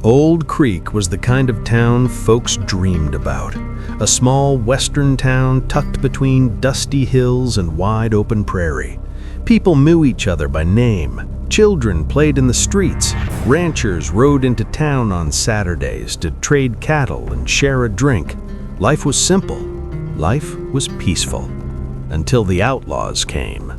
Old Creek was the kind of town folks dreamed about. A small western town tucked between dusty hills and wide-open prairie. People knew each other by name. Children played in the streets. Ranchers rode into town on Saturdays to trade cattle and share a drink. Life was simple. Life was peaceful. Until the outlaws came.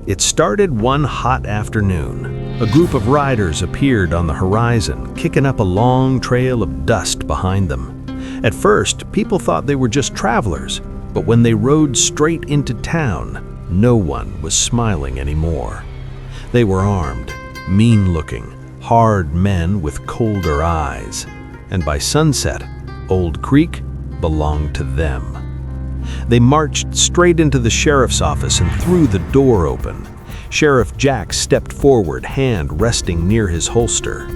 It started one hot afternoon. A group of riders appeared on the horizon, kicking up a long trail of dust behind them. At first, people thought they were just travelers, but when they rode straight into town, no one was smiling anymore. They were armed, mean-looking, hard men with colder eyes, and by sunset, Old Creek belonged to them. They marched straight into the sheriff's office and threw the door open. Sheriff Jack stepped forward, hand resting near his holster.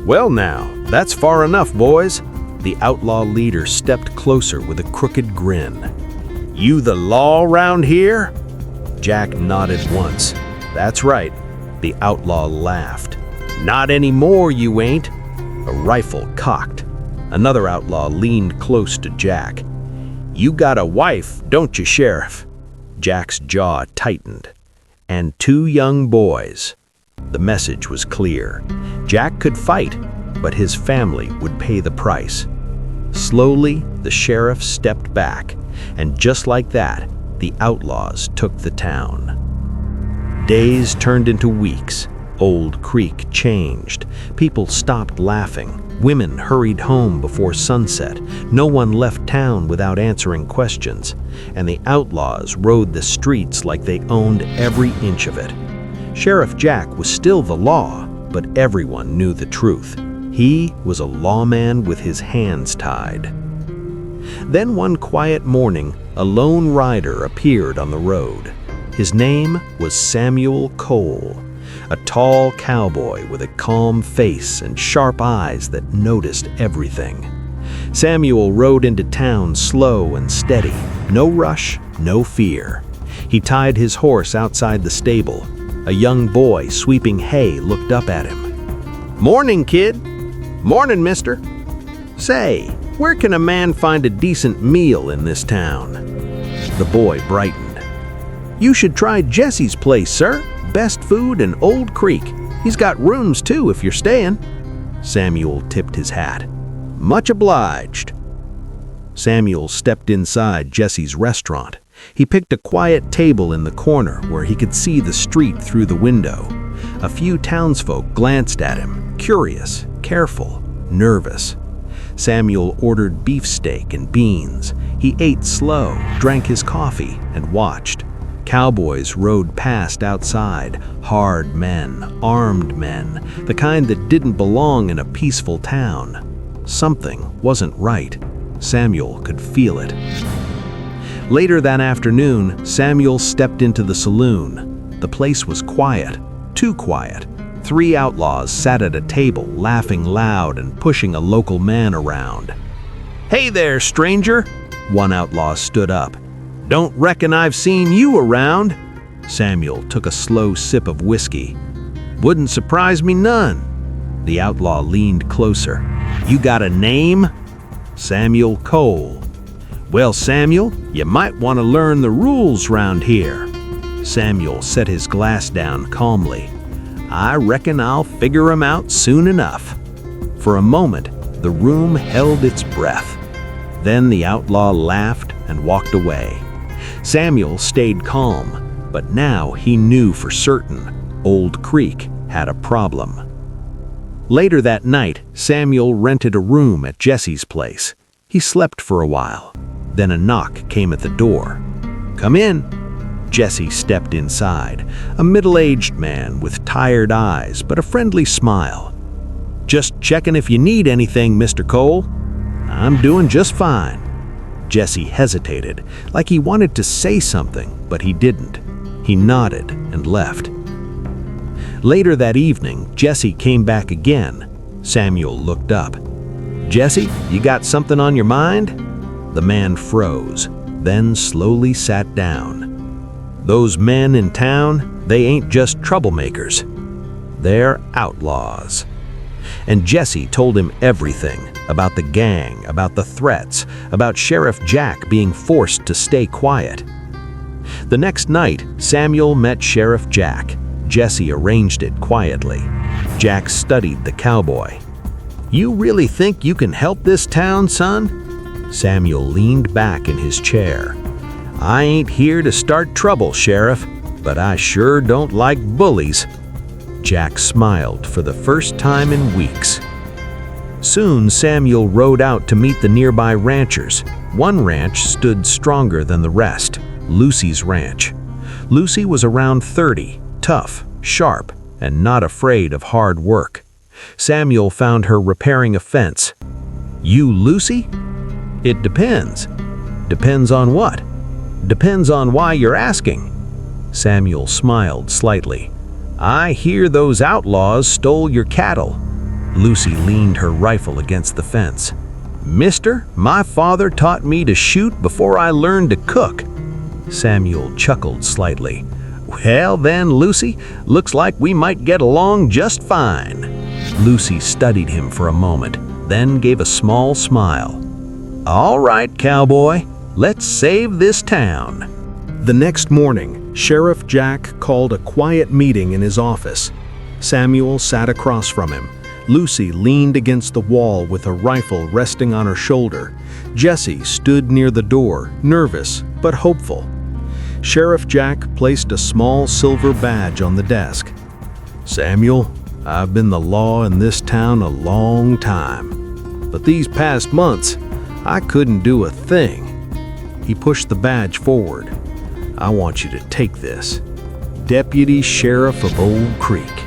"Well now, that's far enough, boys." The outlaw leader stepped closer with a crooked grin. "You the law around here?" Jack nodded once. "That's right." The outlaw laughed. "Not anymore, you ain't." A rifle cocked. Another outlaw leaned close to Jack. "You got a wife, don't you, Sheriff?" Jack's jaw tightened. "And 2 young boys." The message was clear. Jack could fight, but his family would pay the price. Slowly, the sheriff stepped back, and just like that, the outlaws took the town. Days turned into weeks. Old Creek changed. People stopped laughing. Women hurried home before sunset. No one left town without answering questions. And the outlaws rode the streets like they owned every inch of it. Sheriff Jack was still the law, but everyone knew the truth. He was a lawman with his hands tied. Then one quiet morning, a lone rider appeared on the road. His name was Samuel Cole. A tall cowboy with a calm face and sharp eyes that noticed everything. Samuel rode into town slow and steady, no rush, no fear. He tied his horse outside the stable. A young boy sweeping hay looked up at him. "Morning, kid." "Morning, mister." "Say, where can a man find a decent meal in this town?" The boy brightened. "You should try Jesse's place, sir. Best food in Old Creek. He's got rooms too if you're staying." Samuel tipped his hat. "Much obliged." Samuel stepped inside Jesse's restaurant. He picked a quiet table in the corner where he could see the street through the window. A few townsfolk glanced at him, curious, careful, nervous. Samuel ordered beefsteak and beans. He ate slow, drank his coffee, and watched. Cowboys rode past outside, hard men, armed men, the kind that didn't belong in a peaceful town. Something wasn't right. Samuel could feel it. Later that afternoon, Samuel stepped into the saloon. The place was quiet, too quiet. 3 outlaws sat at a table, laughing loud and pushing a local man around. "Hey there, stranger!" One outlaw stood up. "Don't reckon I've seen you around." Samuel took a slow sip of whiskey. "Wouldn't surprise me none." The outlaw leaned closer. "You got a name?" "Samuel Cole." "Well, Samuel, you might want to learn the rules round here." Samuel set his glass down calmly. "I reckon I'll figure 'em out soon enough." For a moment, the room held its breath. Then the outlaw laughed and walked away. Samuel stayed calm, but now he knew for certain Old Creek had a problem. Later that night, Samuel rented a room at Jesse's place. He slept for a while. Then a knock came at the door. "Come in." Jesse stepped inside, a middle-aged man with tired eyes but a friendly smile. "Just checking if you need anything, Mr. Cole." "I'm doing just fine." Jesse hesitated, like he wanted to say something, but he didn't. He nodded and left. Later that evening, Jesse came back again. Samuel looked up. "Jesse, you got something on your mind?" The man froze, then slowly sat down. "Those men in town, they ain't just troublemakers. They're outlaws." And Jesse told him everything about the gang, about the threats, about Sheriff Jack being forced to stay quiet. The next night, Samuel met Sheriff Jack. Jesse arranged it quietly. Jack studied the cowboy. "You really think you can help this town, son?" Samuel leaned back in his chair. "I ain't here to start trouble, Sheriff, but I sure don't like bullies." Jack smiled for the first time in weeks. Soon Samuel rode out to meet the nearby ranchers. One ranch stood stronger than the rest, Lucy's ranch. Lucy was around 30, tough, sharp, and not afraid of hard work. Samuel found her repairing a fence. "You Lucy?" "It depends." "Depends on what?" "Depends on why you're asking." Samuel smiled slightly. "I hear those outlaws stole your cattle." Lucy leaned her rifle against the fence. "Mister, my father taught me to shoot before I learned to cook." Samuel chuckled slightly. "Well then, Lucy, looks like we might get along just fine." Lucy studied him for a moment, then gave a small smile. "All right, cowboy, let's save this town." The next morning, Sheriff Jack called a quiet meeting in his office. Samuel sat across from him. Lucy leaned against the wall with a rifle resting on her shoulder. Jesse stood near the door, nervous but hopeful. Sheriff Jack placed a small silver badge on the desk. "Samuel, I've been the law in this town a long time. But these past months, I couldn't do a thing." He pushed the badge forward. "I want you to take this. Deputy Sheriff of Old Creek."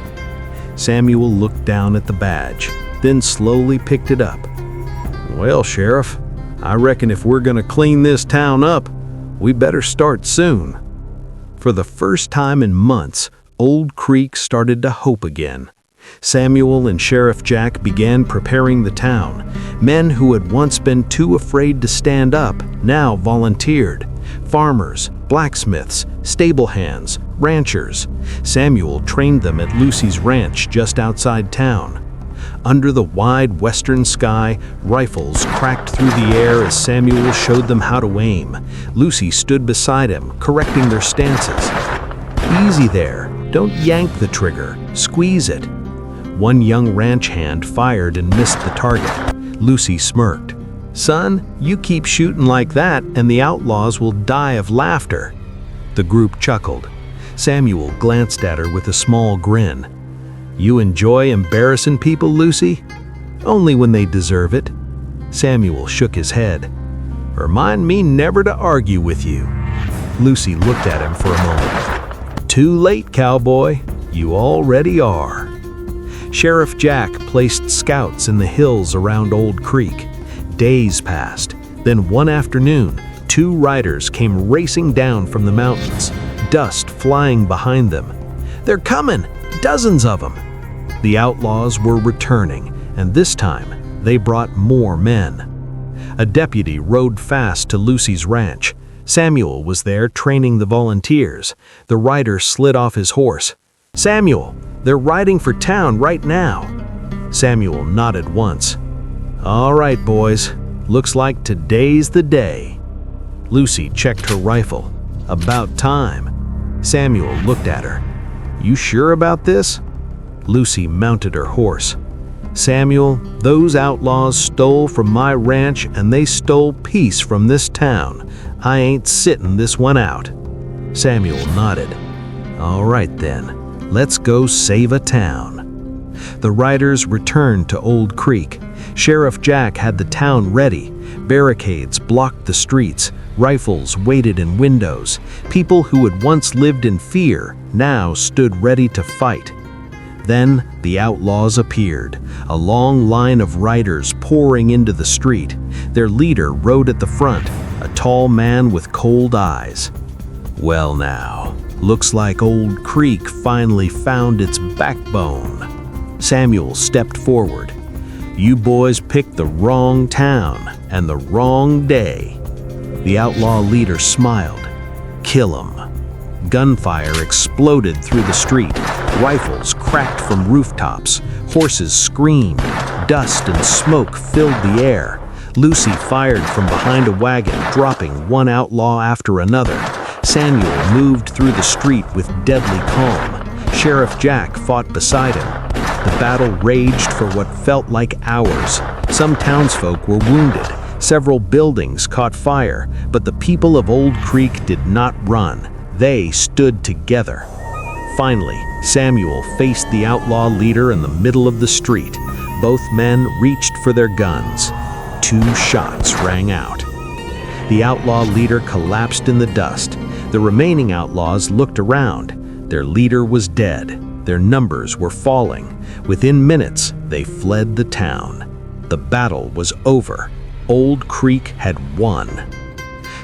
Samuel looked down at the badge, then slowly picked it up. "Well, Sheriff, I reckon if we're gonna clean this town up, we better start soon." For the first time in months, Old Creek started to hope again. Samuel and Sheriff Jack began preparing the town. Men who had once been too afraid to stand up now volunteered. Farmers, blacksmiths, stable hands, ranchers. Samuel trained them at Lucy's ranch just outside town. Under the wide western sky, rifles cracked through the air as Samuel showed them how to aim. Lucy stood beside him, correcting their stances. "Easy there, don't yank the trigger, squeeze it." One young ranch hand fired and missed the target. Lucy smirked. "Son, you keep shooting like that and the outlaws will die of laughter." The group chuckled. Samuel glanced at her with a small grin. "You enjoy embarrassing people, Lucy?" "Only when they deserve it." Samuel shook his head. "Remind me never to argue with you." Lucy looked at him for a moment. "Too late, cowboy. You already are." Sheriff Jack placed scouts in the hills around Old Creek. Days passed. Then one afternoon, 2 riders came racing down from the mountains, dust flying behind them. "They're coming! Dozens of them!" The outlaws were returning, and this time they brought more men. A deputy rode fast to Lucy's ranch. Samuel was there training the volunteers. The rider slid off his horse. "Samuel, they're riding for town right now." Samuel nodded once. "All right, boys. Looks like today's the day." Lucy checked her rifle. "About time." Samuel looked at her. "You sure about this?" Lucy mounted her horse. "Samuel, those outlaws stole from my ranch and they stole peace from this town. I ain't sitting this one out." Samuel nodded. "All right then, let's go save a town." The riders returned to Old Creek. Sheriff Jack had the town ready. Barricades blocked the streets. Rifles waited in windows. People who had once lived in fear now stood ready to fight. Then the outlaws appeared, a long line of riders pouring into the street. Their leader rode at the front, a tall man with cold eyes. "Well now, looks like Old Creek finally found its backbone." Samuel stepped forward. "You boys picked the wrong town and the wrong day." The outlaw leader smiled. "Kill 'em." Gunfire exploded through the street. Rifles cracked from rooftops. Horses screamed. Dust and smoke filled the air. Lucy fired from behind a wagon, dropping one outlaw after another. Samuel moved through the street with deadly calm. Sheriff Jack fought beside him. The battle raged for what felt like hours. Some townsfolk were wounded. Several buildings caught fire, but the people of Old Creek did not run. They stood together. Finally, Samuel faced the outlaw leader in the middle of the street. Both men reached for their guns. 2 shots rang out. The outlaw leader collapsed in the dust. The remaining outlaws looked around. Their leader was dead. Their numbers were falling. Within minutes, they fled the town. The battle was over. Old Creek had won.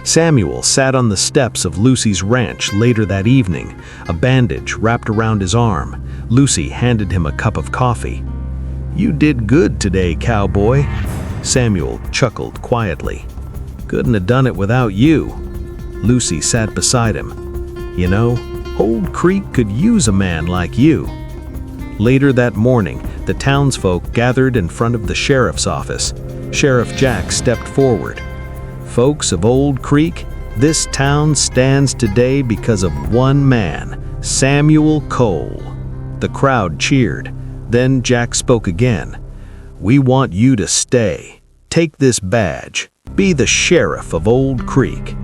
Samuel sat on the steps of Lucy's ranch later that evening, a bandage wrapped around his arm. Lucy handed him a cup of coffee. "You did good today, cowboy." Samuel chuckled quietly. "Couldn't have done it without you." Lucy sat beside him. "You know, Old Creek could use a man like you." Later that morning, the townsfolk gathered in front of the sheriff's office. Sheriff Jack stepped forward. "Folks of Old Creek, this town stands today because of one man, Samuel Cole." The crowd cheered. Then Jack spoke again. "We want you to stay. Take this badge. Be the sheriff of Old Creek."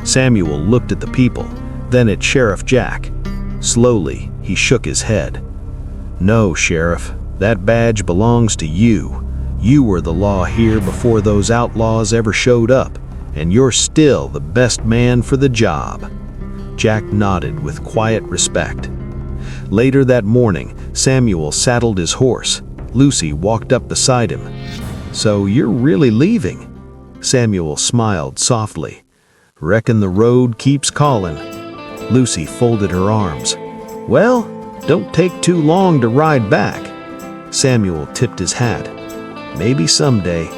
Samuel looked at the people, then at Sheriff Jack. Slowly, he shook his head. "No, Sheriff, that badge belongs to you. You were the law here before those outlaws ever showed up, and you're still the best man for the job." Jack nodded with quiet respect. Later that morning, Samuel saddled his horse. Lucy walked up beside him. "So you're really leaving?" Samuel smiled softly. "Reckon the road keeps calling." Lucy folded her arms. "Well, don't take too long to ride back." Samuel tipped his hat. "Maybe someday."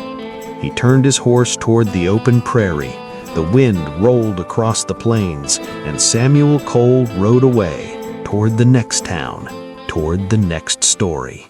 He turned his horse toward the open prairie. The wind rolled across the plains, and Samuel Cole rode away toward the next town, toward the next story.